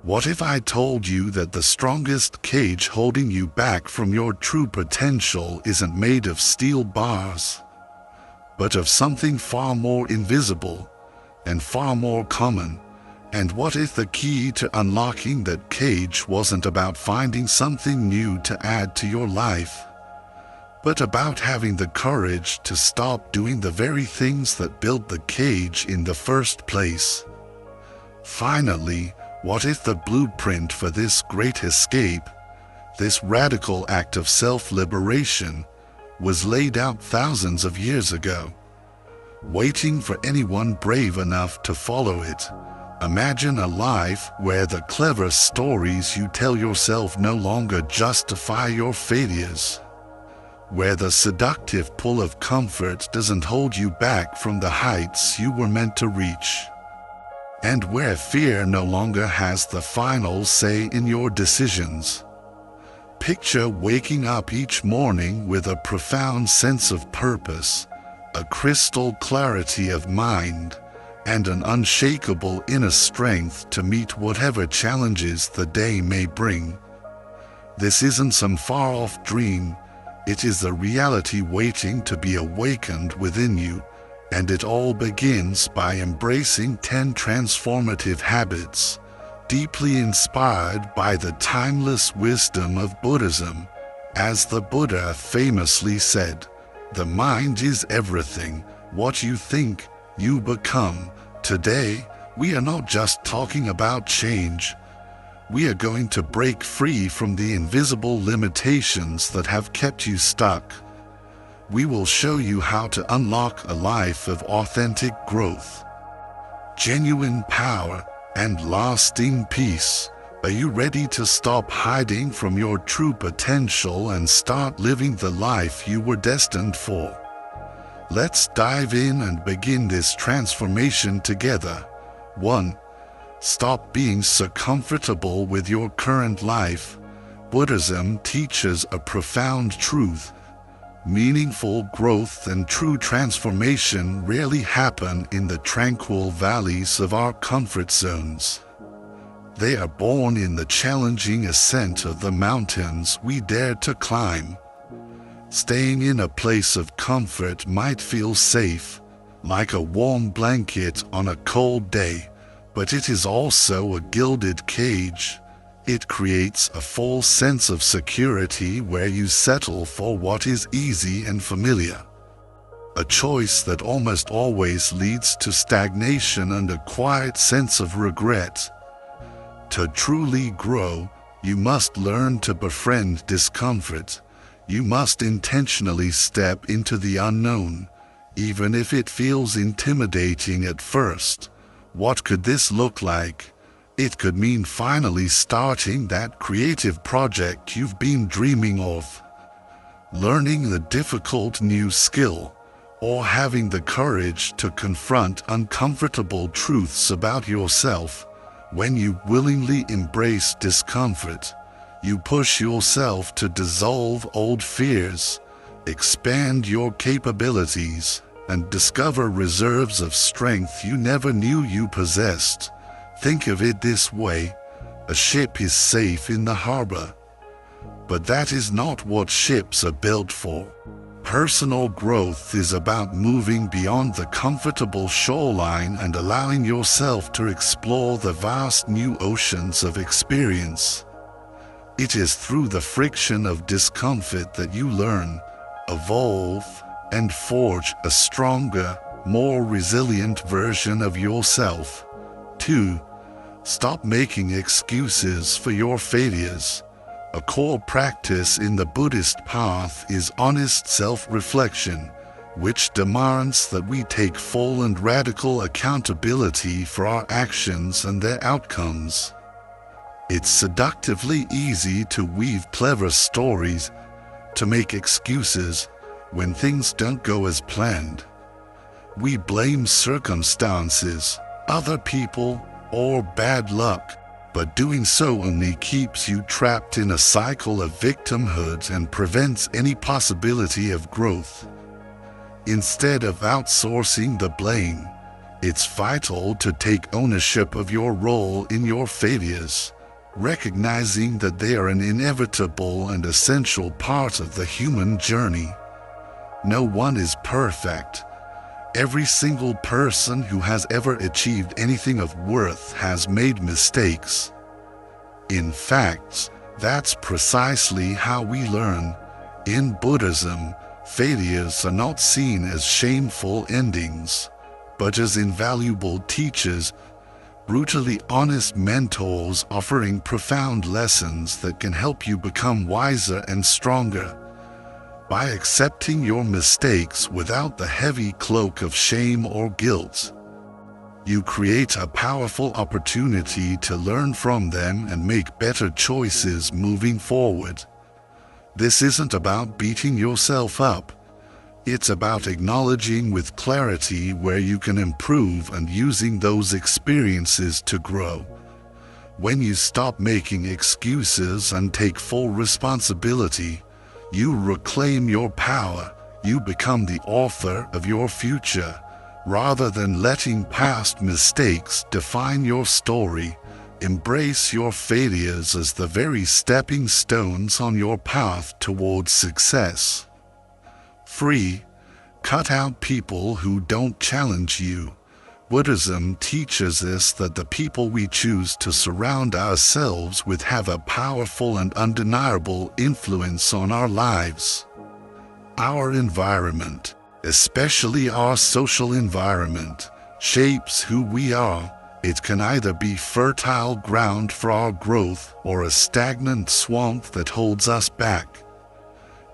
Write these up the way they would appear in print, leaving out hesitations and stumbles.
What if I told you that the strongest cage holding you back from your true potential isn't made of steel bars, but of something far more invisible and far more common? And what if the key to unlocking that cage wasn't about finding something new to add to your life, but about having the courage to stop doing the very things that built the cage in the first place? Finally, what if the blueprint for this great escape, this radical act of self-liberation, was laid out thousands of years ago, waiting for anyone brave enough to follow it? Imagine a life where the clever stories you tell yourself no longer justify your failures, where the seductive pull of comfort doesn't hold you back from the heights you were meant to reach, and where fear no longer has the final say in your decisions. Picture waking up each morning with a profound sense of purpose, a crystal clarity of mind, and an unshakable inner strength to meet whatever challenges the day may bring. This isn't some far-off dream. It is the reality waiting to be awakened within you, and it all begins by embracing 10 transformative habits, deeply inspired by the timeless wisdom of Buddhism. As the Buddha famously said, "The mind is everything. What you think, you become." Today, we are not just talking about change. We are going to break free from the invisible limitations that have kept you stuck. We will show you how to unlock a life of authentic growth, genuine power, and lasting peace. Are you ready to stop hiding from your true potential and start living the life you were destined for? Let's dive in and begin this transformation together. 1. Stop being so comfortable with your current life. Buddhism teaches a profound truth. Meaningful growth and true transformation rarely happen in the tranquil valleys of our comfort zones. They are born in the challenging ascent of the mountains we dare to climb. Staying in a place of comfort might feel safe, like a warm blanket on a cold day, but it is also a gilded cage. It creates a false sense of security where you settle for what is easy and familiar, a choice that almost always leads to stagnation and a quiet sense of regret. To truly grow, you must learn to befriend discomfort. You must intentionally step into the unknown, even if it feels intimidating at first. What could this look like? It could mean finally starting that creative project you've been dreaming of, learning the difficult new skill, or having the courage to confront uncomfortable truths about yourself. When you willingly embrace discomfort, you push yourself to dissolve old fears, expand your capabilities, and discover reserves of strength you never knew you possessed. Think of it this way: a ship is safe in the harbor, but that is not what ships are built for. Personal growth is about moving beyond the comfortable shoreline and allowing yourself to explore the vast new oceans of experience. It is through the friction of discomfort that you learn, evolve, and forge a stronger, more resilient version of yourself. 2. Stop making excuses for your failures. A core practice in the Buddhist path is honest self-reflection, which demands that we take full and radical accountability for our actions and their outcomes. It's seductively easy to weave clever stories, to make excuses when things don't go as planned. We blame circumstances, other people, or bad luck, but doing so only keeps you trapped in a cycle of victimhood and prevents any possibility of growth. Instead of outsourcing the blame, it's vital to take ownership of your role in your failures. recognizing that they are an inevitable and essential part of the human journey. No one is perfect. Every single person who has ever achieved anything of worth has made mistakes. In fact, that's precisely how we learn. In Buddhism, failures are not seen as shameful endings, but as invaluable teachers, brutally honest mentors offering profound lessons that can help you become wiser and stronger. By accepting your mistakes without the heavy cloak of shame or guilt, you create a powerful opportunity to learn from them and make better choices moving forward. This isn't about beating yourself up. It's about acknowledging with clarity where you can improve and using those experiences to grow. When you stop making excuses and take full responsibility, you reclaim your power. You become the author of your future. Rather than letting past mistakes define your story, embrace your failures as the very stepping stones on your path towards success. 3. Cut out people who don't challenge you. Buddhism teaches us that the people we choose to surround ourselves with have a powerful and undeniable influence on our lives. Our environment, especially our social environment, shapes who we are. It can either be fertile ground for our growth or a stagnant swamp that holds us back.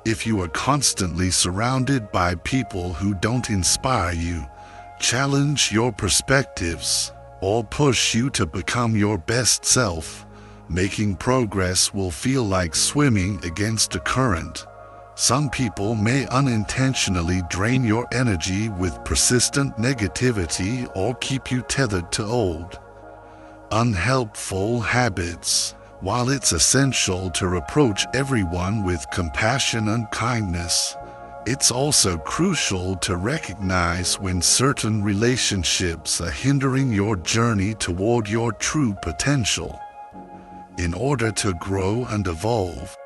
If you are constantly surrounded by people who don't inspire you, challenge your perspectives, or push you to become your best self, making progress will feel like swimming against a current. Some people may unintentionally drain your energy with persistent negativity or keep you tethered to old, unhelpful habits. While it's essential to approach everyone with compassion and kindness, it's also crucial to recognize when certain relationships are hindering your journey toward your true potential. In order to grow and evolve,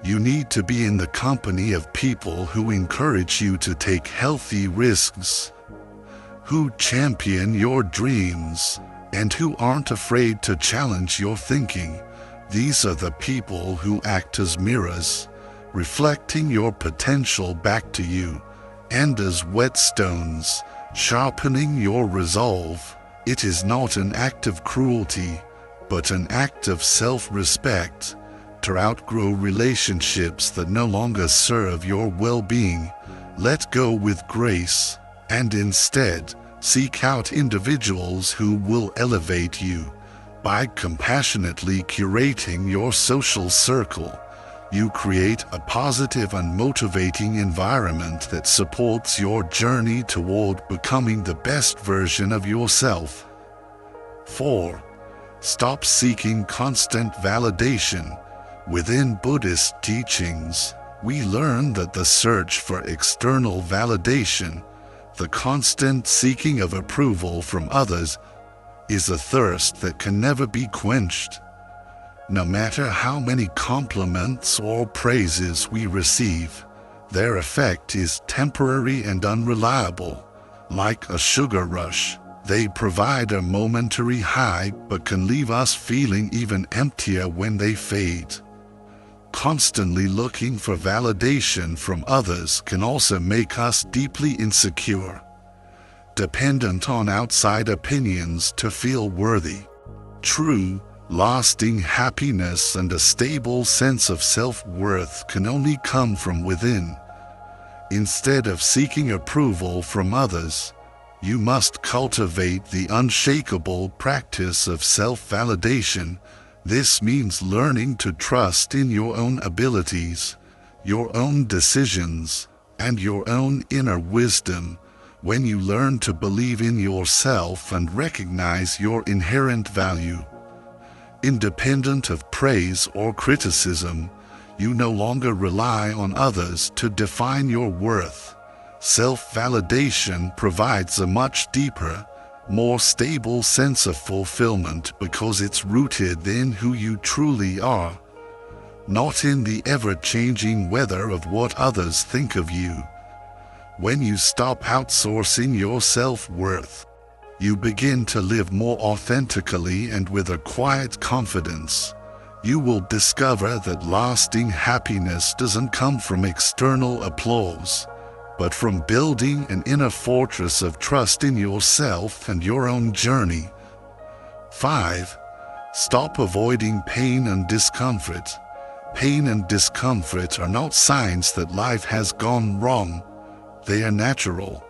you need to be in the company of people who encourage you to take healthy risks, who champion your dreams, and who aren't afraid to challenge your thinking. These are the people who act as mirrors, reflecting your potential back to you, and as whetstones, sharpening your resolve. It is not an act of cruelty, but an act of self-respect. To outgrow relationships that no longer serve your well-being, let go with grace, and instead, seek out individuals who will elevate you. By compassionately curating your social circle, you create a positive and motivating environment that supports your journey toward becoming the best version of yourself. 4. Stop seeking constant validation. Within Buddhist teachings, we learn that the search for external validation, the constant seeking of approval from others, is a thirst that can never be quenched. No matter how many compliments or praises we receive, their effect is temporary and unreliable. Like a sugar rush, they provide a momentary high but can leave us feeling even emptier when they fade. Constantly looking for validation from others can also make us deeply insecure, dependent on outside opinions to feel worthy. True, lasting happiness and a stable sense of self-worth can only come from within. Instead of seeking approval from others, you must cultivate the unshakable practice of self-validation. This means learning to trust in your own abilities, your own decisions, and your own inner wisdom. When you learn to believe in yourself and recognize your inherent value, independent of praise or criticism, you no longer rely on others to define your worth. Self-validation provides a much deeper, more stable sense of fulfillment because it's rooted in who you truly are, not in the ever-changing weather of what others think of you. When you stop outsourcing your self-worth, you begin to live more authentically and with a quiet confidence. You will discover that lasting happiness doesn't come from external applause, but from building an inner fortress of trust in yourself and your own journey. 5. Stop avoiding pain and discomfort. Pain and discomfort are not signs that life has gone wrong. They are natural,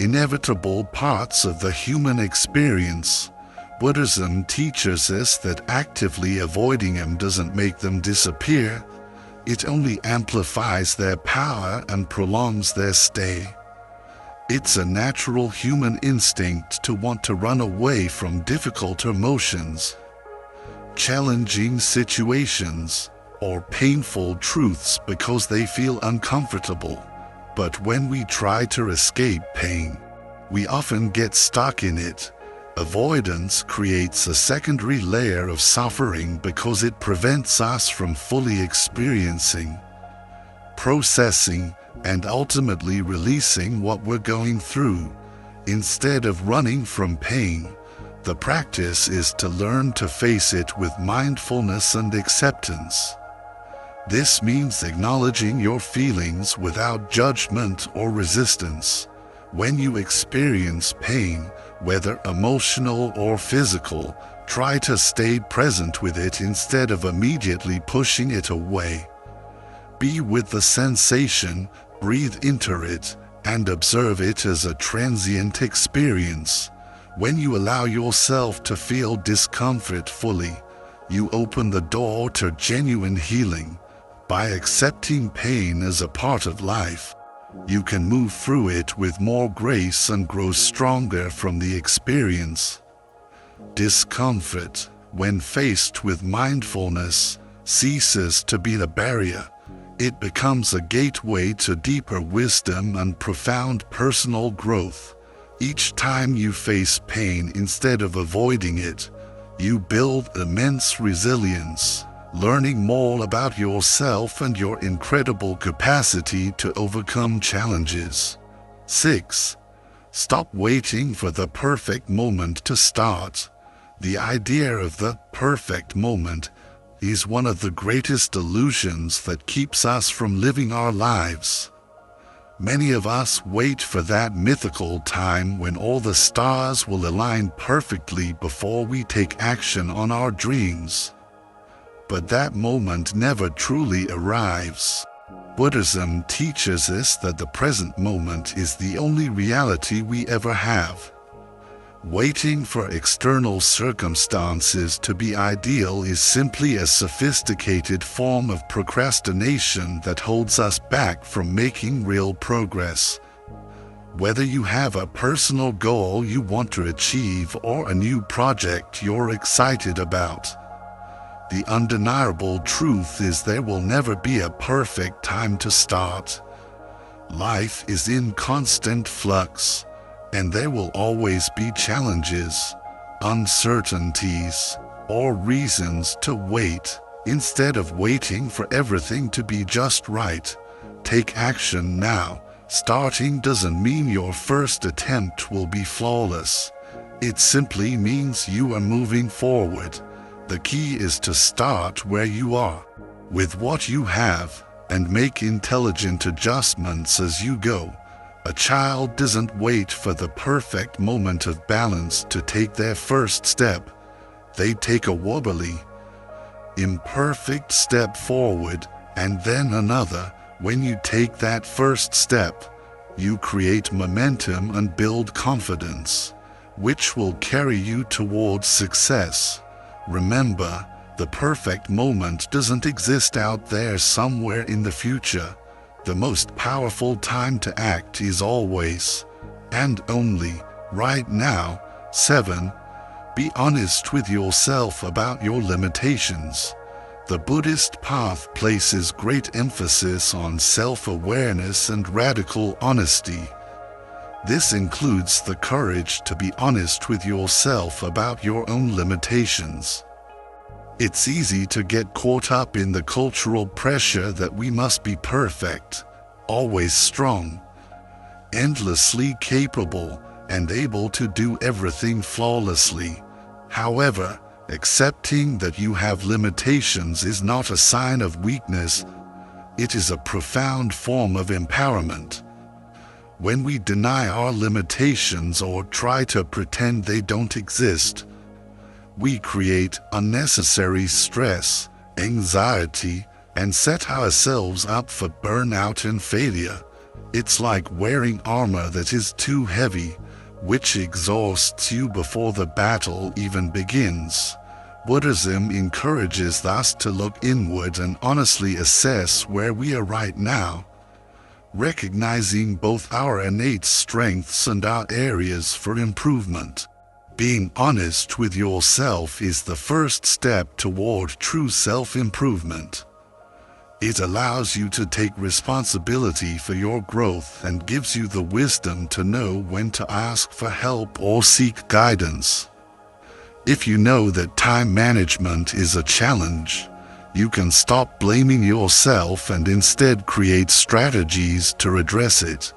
inevitable parts of the human experience. Buddhism teaches us that actively avoiding them doesn't make them disappear. It only amplifies their power and prolongs their stay. It's a natural human instinct to want to run away from difficult emotions, challenging situations, or painful truths because they feel uncomfortable. But when we try to escape pain, we often get stuck in it. Avoidance creates a secondary layer of suffering because it prevents us from fully experiencing, processing, and ultimately releasing what we're going through. Instead of running from pain, the practice is to learn to face it with mindfulness and acceptance. This means acknowledging your feelings without judgment or resistance. When you experience pain, whether emotional or physical, try to stay present with it instead of immediately pushing it away. Be with the sensation, breathe into it, and observe it as a transient experience. When you allow yourself to feel discomfort fully, you open the door to genuine healing. By accepting pain as a part of life, you can move through it with more grace and grow stronger from the experience. Discomfort, when faced with mindfulness, ceases to be the barrier. It becomes a gateway to deeper wisdom and profound personal growth. Each time you face pain instead of avoiding it, you build immense resilience, learning more about yourself and your incredible capacity to overcome challenges. 6. Stop waiting for the perfect moment to start. The idea of the perfect moment is one of the greatest illusions that keeps us from living our lives. Many of us wait for that mythical time when all the stars will align perfectly before we take action on our dreams. But that moment never truly arrives. Buddhism teaches us that the present moment is the only reality we ever have. Waiting for external circumstances to be ideal is simply a sophisticated form of procrastination that holds us back from making real progress. Whether you have a personal goal you want to achieve or a new project you're excited about, the undeniable truth is there will never be a perfect time to start. Life is in constant flux, and there will always be challenges, uncertainties, or reasons to wait. Instead of waiting for everything to be just right, take action now. Starting doesn't mean your first attempt will be flawless. It simply means you are moving forward. The key is to start where you are, with what you have, and make intelligent adjustments as you go. A child doesn't wait for the perfect moment of balance to take their first step. They take a wobbly, imperfect step forward, and then another. When you take that first step, you create momentum and build confidence, which will carry you towards success. Remember, the perfect moment doesn't exist out there somewhere in the future. The most powerful time to act is always, and only, right now. 7. Be honest with yourself about your limitations. The Buddhist path places great emphasis on self-awareness and radical honesty. This includes the courage to be honest with yourself about your own limitations. It's easy to get caught up in the cultural pressure that we must be perfect, always strong, endlessly capable, and able to do everything flawlessly. However, accepting that you have limitations is not a sign of weakness. It is a profound form of empowerment. When we deny our limitations or try to pretend they don't exist, we create unnecessary stress, anxiety, and set ourselves up for burnout and failure. It's like wearing armor that is too heavy, which exhausts you before the battle even begins. Buddhism encourages us to look inward and honestly assess where we are right now, recognizing both our innate strengths and our areas for improvement. Being honest with yourself is the first step toward true self-improvement. It allows you to take responsibility for your growth and gives you the wisdom to know when to ask for help or seek guidance. If you know that time management is a challenge, you can stop blaming yourself and instead create strategies to address it.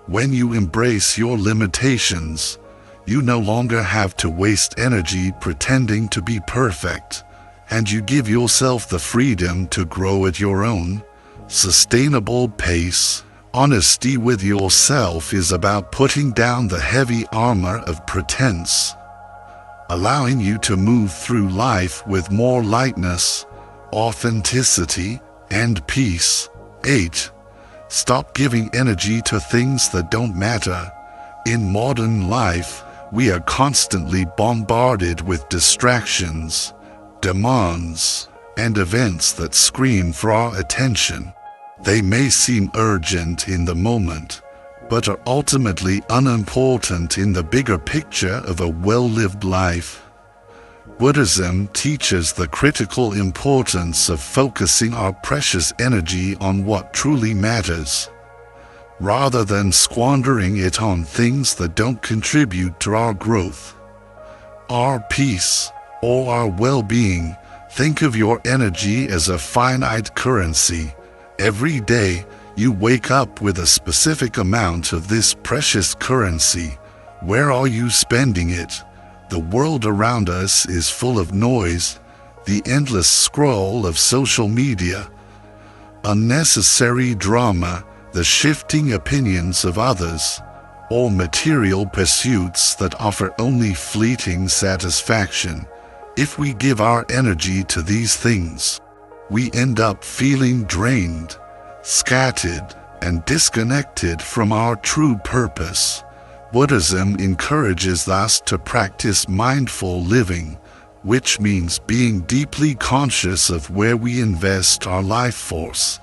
When you embrace your limitations, you no longer have to waste energy pretending to be perfect, and you give yourself the freedom to grow at your own sustainable pace. Honesty with yourself is about putting down the heavy armor of pretense, allowing you to move through life with more lightness, authenticity, and peace. 8. Stop giving energy to things that don't matter. In modern life, we are constantly bombarded with distractions, demands, and events that scream for our attention. They may seem urgent in the moment, but are ultimately unimportant in the bigger picture of a well-lived life. Buddhism teaches the critical importance of focusing our precious energy on what truly matters, rather than squandering it on things that don't contribute to our growth, our peace, or our well-being. Think of your energy as a finite currency. Every day, you wake up with a specific amount of this precious currency. Where are you spending it? The world around us is full of noise, the endless scroll of social media, unnecessary drama, the shifting opinions of others, or material pursuits that offer only fleeting satisfaction. If we give our energy to these things, we end up feeling drained, scattered, and disconnected from our true purpose. Buddhism encourages us to practice mindful living, which means being deeply conscious of where we invest our life force.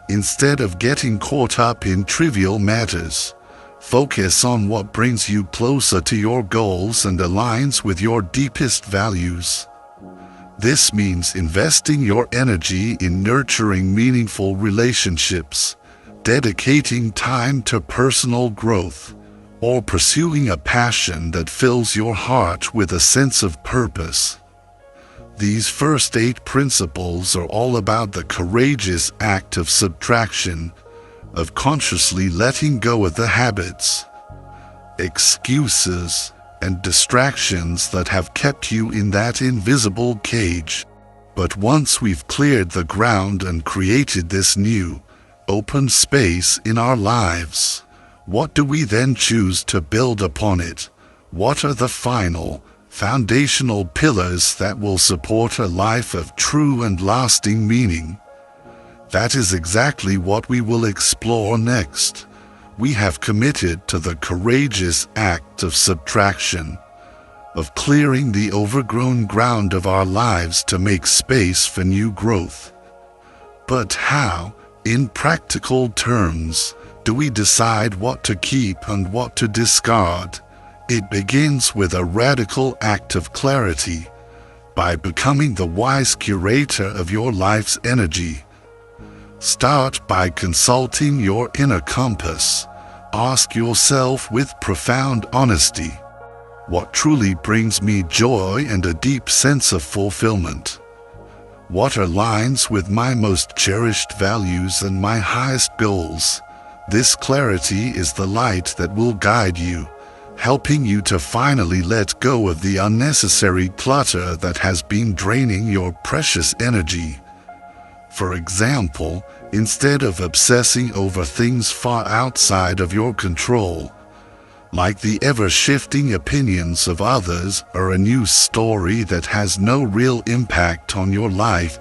Instead of getting caught up in trivial matters, focus on what brings you closer to your goals and aligns with your deepest values. This means investing your energy in nurturing meaningful relationships, dedicating time to personal growth, or pursuing a passion that fills your heart with a sense of purpose. These first 8 principles are all about the courageous act of subtraction, of consciously letting go of the habits, excuses, and distractions that have kept you in that invisible cage. But once we've cleared the ground and created this new, open space in our lives, what do we then choose to build upon it? What are the final, foundational pillars that will support a life of true and lasting meaning? That is exactly what we will explore next. We have committed to the courageous act of subtraction, of clearing the overgrown ground of our lives to make space for new growth. But how, in practical terms, do we decide what to keep and what to discard? It begins with a radical act of clarity, by becoming the wise curator of your life's energy. Start by consulting your inner compass, Ask yourself with profound honesty, what truly brings me joy and a deep sense of fulfillment? What aligns with my most cherished values and my highest goals? This clarity is the light that will guide you, helping you to finally let go of the unnecessary clutter that has been draining your precious energy. For example, instead of obsessing over things far outside of your control, like the ever-shifting opinions of others or a news story that has no real impact on your life,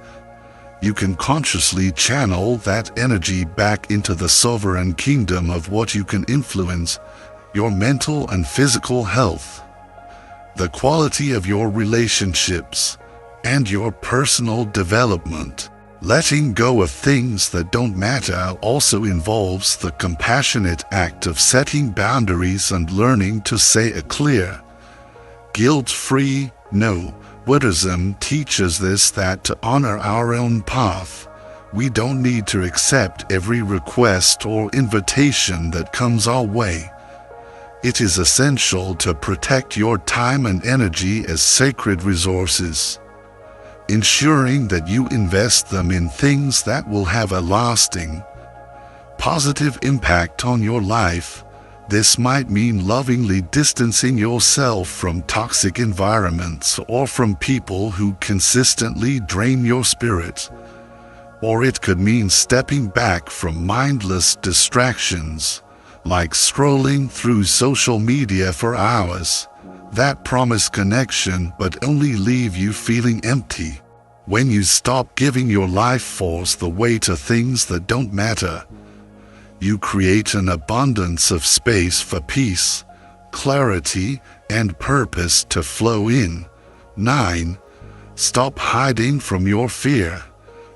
you can consciously channel that energy back into the sovereign kingdom of what you can influence, your mental and physical health, the quality of your relationships, and your personal development. Letting go of things that don't matter also involves the compassionate act of setting boundaries and learning to say a clear, guilt-free no. Buddhism teaches this, that to honor our own path, we don't need to accept every request or invitation that comes our way. It is essential to protect your time and energy as sacred resources, ensuring that you invest them in things that will have a lasting, positive impact on your life. This might mean lovingly distancing yourself from toxic environments or from people who consistently drain your spirit. Or it could mean stepping back from mindless distractions, like scrolling through social media for hours, that promise connection but only leave you feeling empty. When you stop giving your life force the way to things that don't matter, you create an abundance of space for peace, clarity, and purpose to flow in. 9. Stop hiding from your fear.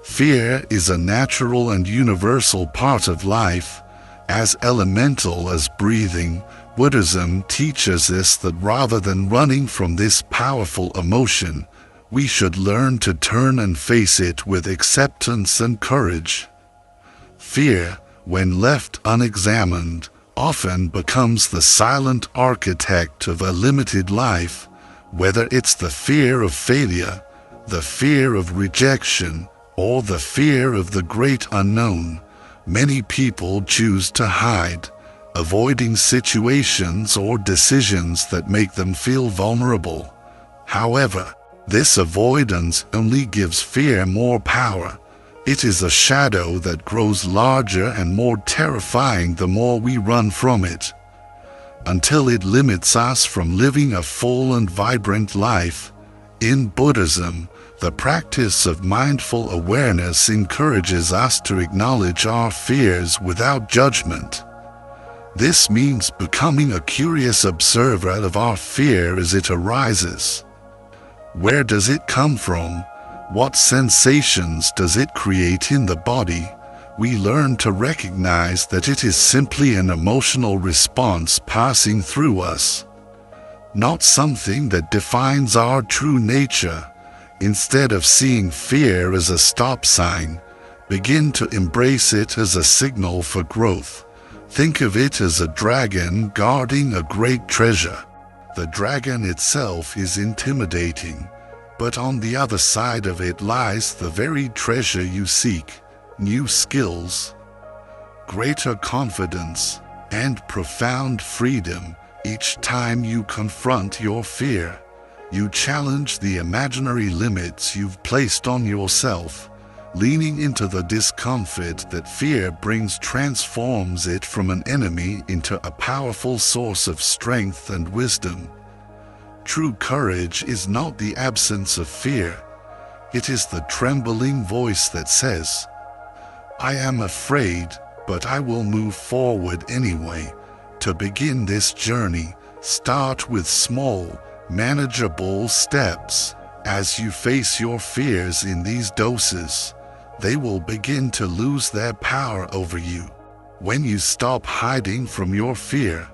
Fear is a natural and universal part of life, as elemental as breathing. Buddhism teaches us that rather than running from this powerful emotion, we should learn to turn and face it with acceptance and courage. Fear, when left unexamined, often becomes the silent architect of a limited life, whether it's the fear of failure, the fear of rejection, or the fear of the great unknown. Many people choose to hide, avoiding situations or decisions that make them feel vulnerable. However, this avoidance only gives fear more power. It is a shadow that grows larger and more terrifying the more we run from it, until it limits us from living a full and vibrant life. In Buddhism, the practice of mindful awareness encourages us to acknowledge our fears without judgment. This means becoming a curious observer of our fear as it arises. Where does it come from? What sensations does it create in the body? We learn to recognize that it is simply an emotional response passing through us, not something that defines our true nature. Instead of seeing fear as a stop sign, begin to embrace it as a signal for growth. Think of it as a dragon guarding a great treasure. The dragon itself is intimidating, but on the other side of it lies the very treasure you seek: new skills, greater confidence, and profound freedom. Each time you confront your fear, you challenge the imaginary limits you've placed on yourself. Leaning into the discomfort that fear brings transforms it from an enemy into a powerful source of strength and wisdom. True courage is not the absence of fear. It is the trembling voice that says, "I am afraid, but I will move forward anyway." To begin this journey, start with small, manageable steps. As you face your fears in these doses, they will begin to lose their power over you. When you stop hiding from your fear,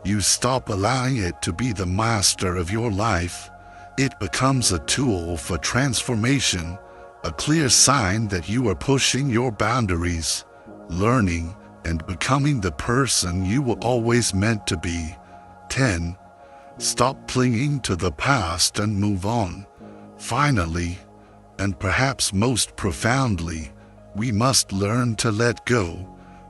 you stop allowing it to be the master of your life. It becomes a tool for transformation, a clear sign that you are pushing your boundaries, learning, and becoming the person you were always meant to be. 10. Stop clinging to the past and move on. Finally, and perhaps most profoundly, we must learn to let go.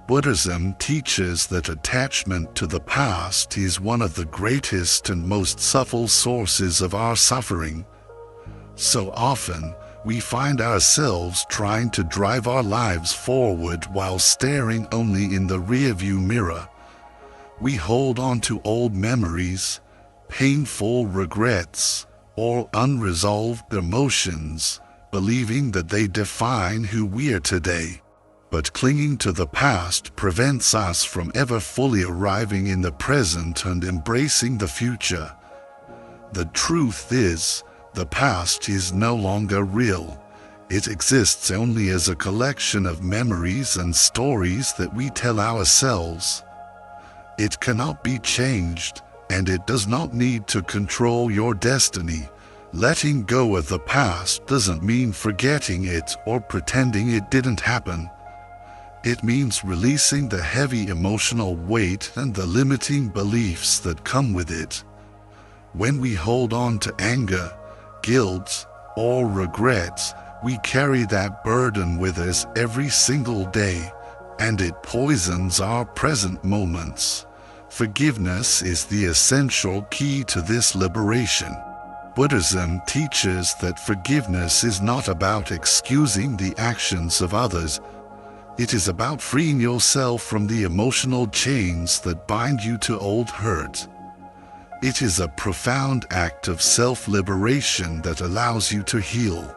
Buddhism teaches that attachment to the past is one of the greatest and most subtle sources of our suffering. So often, we find ourselves trying to drive our lives forward while staring only in the rearview mirror. We hold on to old memories, painful regrets, or unresolved emotions, believing that they define who we are today. But clinging to the past prevents us from ever fully arriving in the present and embracing the future. The truth is, the past is no longer real. It exists only as a collection of memories and stories that we tell ourselves. It cannot be changed, and it does not need to control your destiny. Letting go of the past doesn't mean forgetting it or pretending it didn't happen. It means releasing the heavy emotional weight and the limiting beliefs that come with it. When we hold on to anger, guilt, or regrets, we carry that burden with us every single day, and it poisons our present moments. Forgiveness is the essential key to this liberation. Buddhism teaches that forgiveness is not about excusing the actions of others. It is about freeing yourself from the emotional chains that bind you to old hurt. It is a profound act of self-liberation that allows you to heal.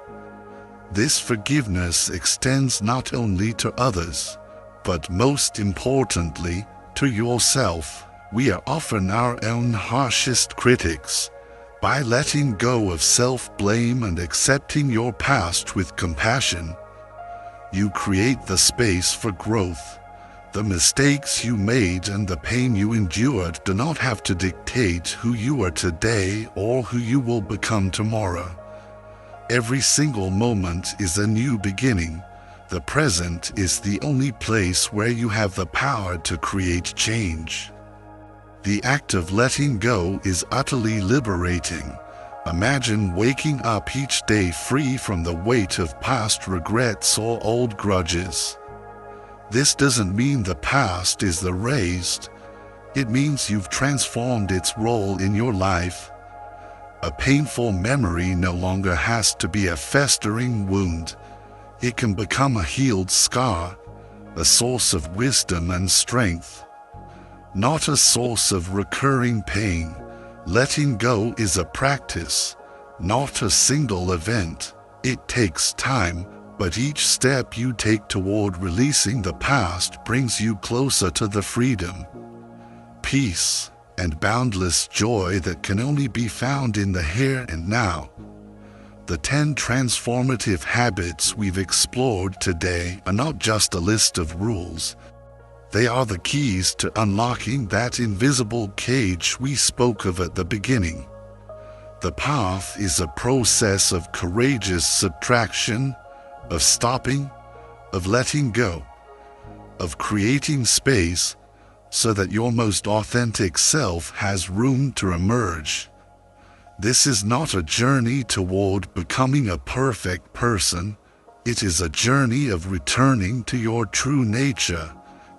This forgiveness extends not only to others, but most importantly, to yourself. We are often our own harshest critics. By letting go of self-blame and accepting your past with compassion, you create the space for growth. The mistakes you made and the pain you endured do not have to dictate who you are today or who you will become tomorrow. Every single moment is a new beginning. The present is the only place where you have the power to create change. The act of letting go is utterly liberating. Imagine waking up each day free from the weight of past regrets or old grudges. This doesn't mean the past is erased. It means you've transformed its role in your life. A painful memory no longer has to be a festering wound. It can become a healed scar, a source of wisdom and strength, not a source of recurring pain. Letting go is a practice, not a single event. It takes time, but each step you take toward releasing the past brings you closer to the freedom, peace, and boundless joy that can only be found in the here and now. The 10 transformative habits we've explored today are not just a list of rules. They are the keys to unlocking that invisible cage we spoke of at the beginning. The path is a process of courageous subtraction, of stopping, of letting go, of creating space so that your most authentic self has room to emerge. This is not a journey toward becoming a perfect person. It is a journey of returning to your true nature.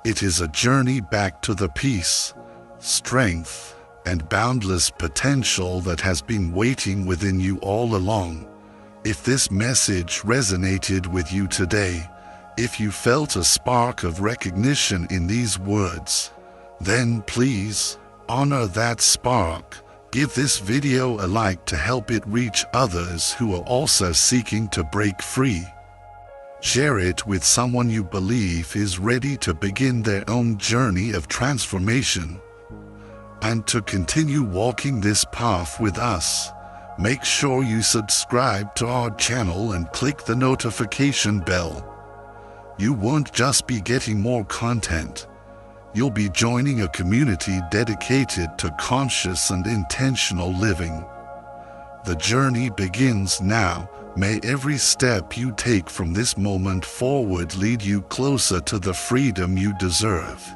It is a journey back to the peace, strength, and boundless potential that has been waiting within you all along. If this message resonated with you today, if you felt a spark of recognition in these words, then please honor that spark. Give this video a like to help it reach others who are also seeking to break free. Share it with someone you believe is ready to begin their own journey of transformation. And to continue walking this path with us, make sure you subscribe to our channel and click the notification bell. You won't just be getting more content. You'll be joining a community dedicated to conscious and intentional living. The journey begins now. May every step you take from this moment forward lead you closer to the freedom you deserve.